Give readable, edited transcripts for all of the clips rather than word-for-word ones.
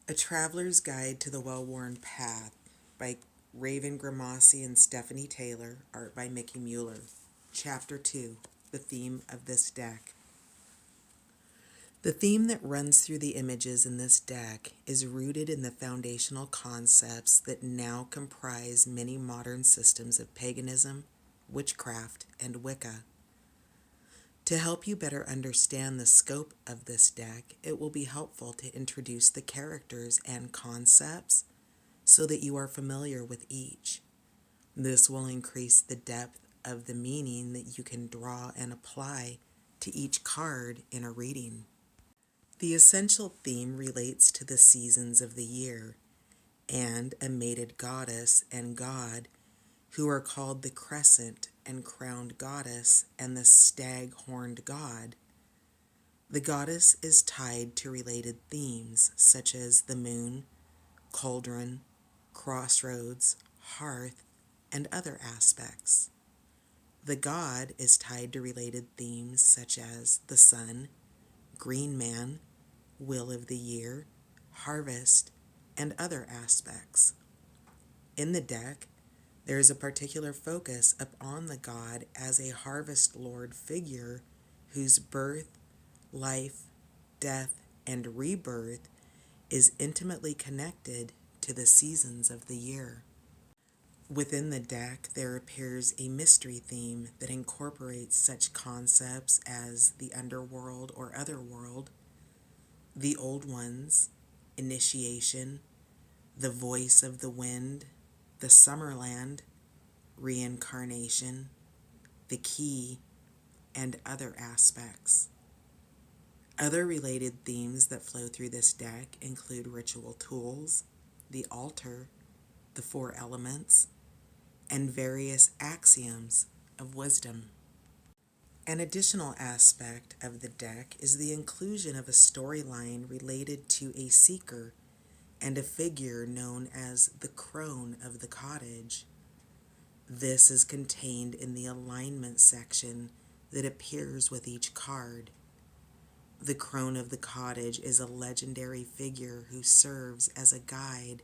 A Traveler's Guide to the Well-Worn Path by Raven Grimassi and Stephanie Taylor, art by Mickie Mueller. Chapter 2, the theme of this deck. The theme that runs through the images in this deck is rooted in the foundational concepts that now comprise many modern systems of paganism, witchcraft, and Wicca. To help you better understand the scope of this deck, it will be helpful to introduce the characters and concepts so that you are familiar with each. This will increase the depth of the meaning that you can draw and apply to each card in a reading. The essential theme relates to the seasons of the year and a mated goddess and god who are called the crescent and crowned goddess and the stag-horned god. The goddess is tied to related themes such as the moon, cauldron, crossroads, hearth, and other aspects. The god is tied to related themes such as the sun, green man, wheel of the year, harvest, and other aspects. In the deck, there is a particular focus upon the god as a harvest lord figure whose birth, life, death, and rebirth is intimately connected to the seasons of the year. Within the deck, there appears a mystery theme that incorporates such concepts as the underworld or otherworld, the old ones, initiation, the voice of the wind, the Summerland, reincarnation, the key, and other aspects. Other related themes that flow through this deck include ritual tools, the altar, the four elements, and various axioms of wisdom. An additional aspect of the deck is the inclusion of a storyline related to a seeker and a figure known as the crone of the cottage. This is contained in the alignment section that appears with each card. The crone of the cottage is a legendary figure who serves as a guide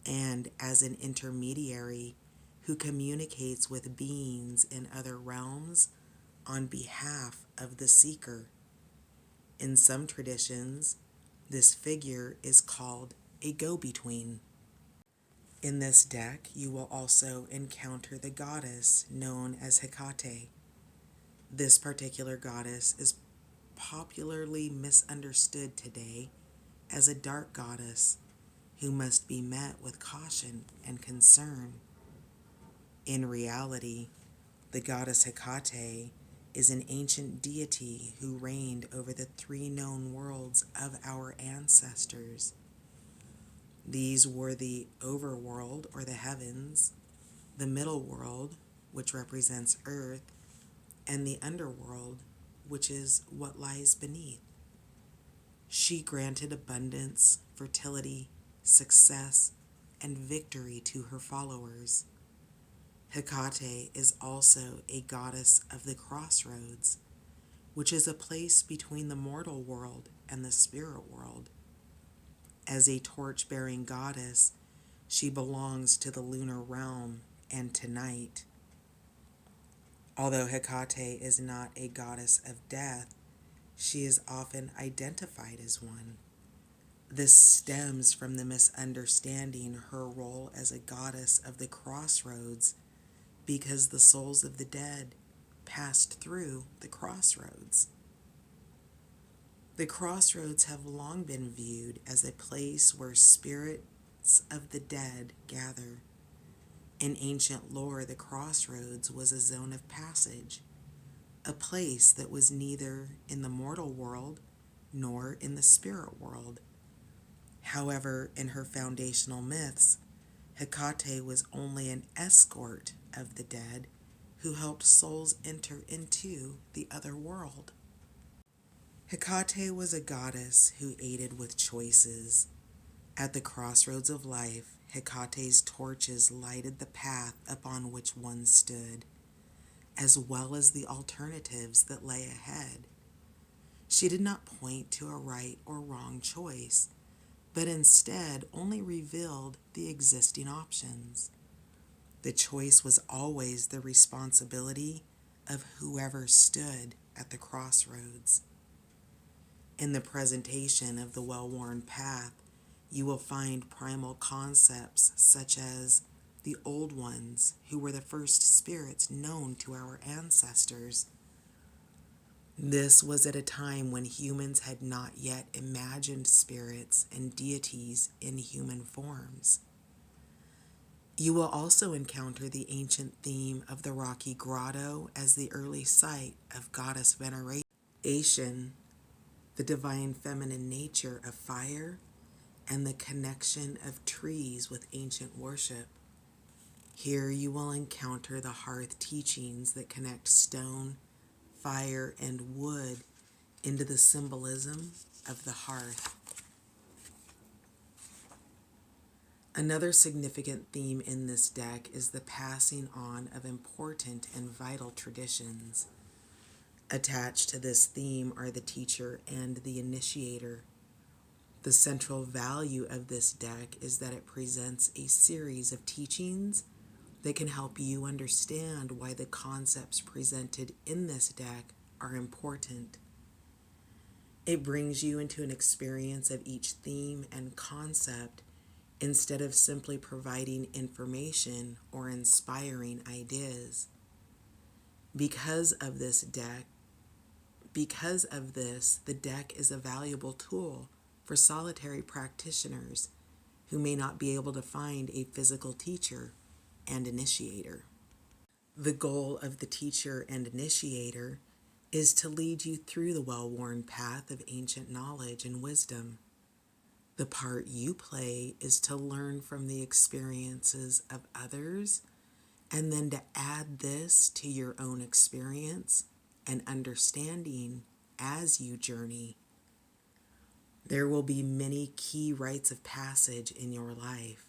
and as an intermediary who communicates with beings in other realms on behalf of the seeker. In some traditions, this figure is called a go-between. In this deck, you will also encounter the goddess known as Hikate. This particular goddess is popularly misunderstood today as a dark goddess who must be met with caution and concern. In reality, the goddess Hikate is an ancient deity who reigned over the three known worlds of our ancestors. These were the overworld, or the heavens, the middle world, which represents earth, and the underworld, which is what lies beneath. She granted abundance, fertility, success, and victory to her followers. Hikate is also a goddess of the crossroads, which is a place between the mortal world and the spirit world. As a torch-bearing goddess, she belongs to the lunar realm and to night. Although Hikate is not a goddess of death, she is often identified as one. This stems from the misunderstanding her role as a goddess of the crossroads because the souls of the dead passed through the crossroads. The crossroads have long been viewed as a place where spirits of the dead gather. In ancient lore, the crossroads was a zone of passage, a place that was neither in the mortal world nor in the spirit world. However, in her foundational myths, Hikate was only an escort of the dead who helped souls enter into the other world. Hikate was a goddess who aided with choices. At the crossroads of life, Hikate's torches lighted the path upon which one stood, as well as the alternatives that lay ahead. She did not point to a right or wrong choice, but instead only revealed the existing options. The choice was always the responsibility of whoever stood at the crossroads. In the presentation of the well-worn path, you will find primal concepts such as the Old Ones, who were the first spirits known to our ancestors. This was at a time when humans had not yet imagined spirits and deities in human forms. You will also encounter the ancient theme of the rocky grotto as the early site of goddess veneration, the divine feminine nature of fire, and the connection of trees with ancient worship. Here you will encounter the hearth teachings that connect stone, fire, and wood into the symbolism of the hearth. Another significant theme in this deck is the passing on of important and vital traditions. Attached to this theme are the teacher and the initiator. The central value of this deck is that it presents a series of teachings that can help you understand why the concepts presented in this deck are important. It brings you into an experience of each theme and concept instead of simply providing information or inspiring ideas. Because of this, the deck is a valuable tool for solitary practitioners who may not be able to find a physical teacher and initiator. The goal of the teacher and initiator is to lead you through the well-worn path of ancient knowledge and wisdom. The part you play is to learn from the experiences of others and then to add this to your own experience and understanding as you journey. There will be many key rites of passage in your life,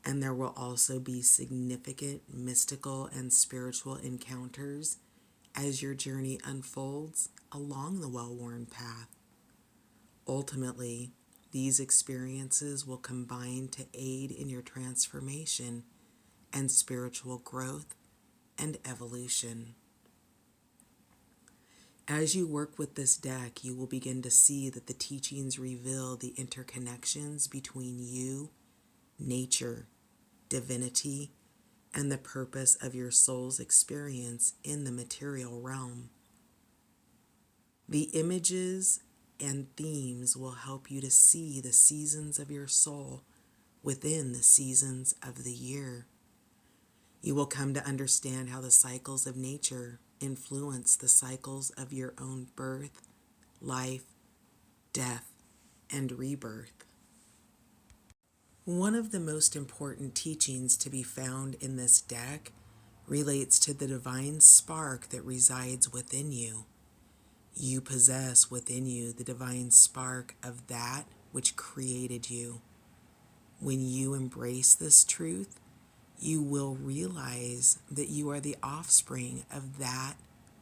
and there will also be significant mystical and spiritual encounters as your journey unfolds along the well-worn path. Ultimately, these experiences will combine to aid in your transformation and spiritual growth and evolution. As you work with this deck, you will begin to see that the teachings reveal the interconnections between you, nature, divinity, and the purpose of your soul's experience in the material realm. The images and themes will help you to see the seasons of your soul within the seasons of the year. You will come to understand how the cycles of nature influence the cycles of your own birth, life, death, and rebirth. One of the most important teachings to be found in this deck relates to the divine spark that resides within you. You possess within you the divine spark of that which created you. When you embrace this truth, you will realize that you are the offspring of that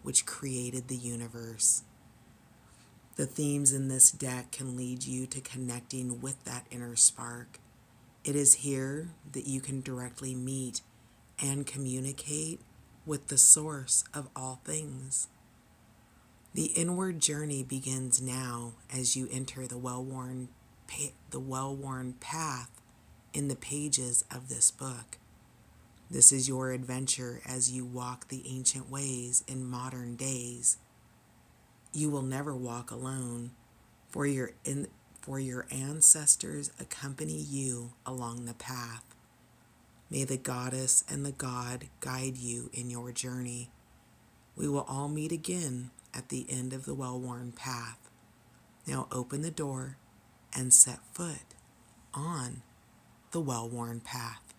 which created the universe. The themes in this deck can lead you to connecting with that inner spark. It is here that you can directly meet and communicate with the source of all things. The inward journey begins now as you enter the well-worn path in the pages of this book. This is your adventure as you walk the ancient ways in modern days. You will never walk alone, for your ancestors accompany you along the path. May the goddess and the god guide you in your journey. We will all meet again at the end of the well-worn path. Now open the door and set foot on the well-worn path.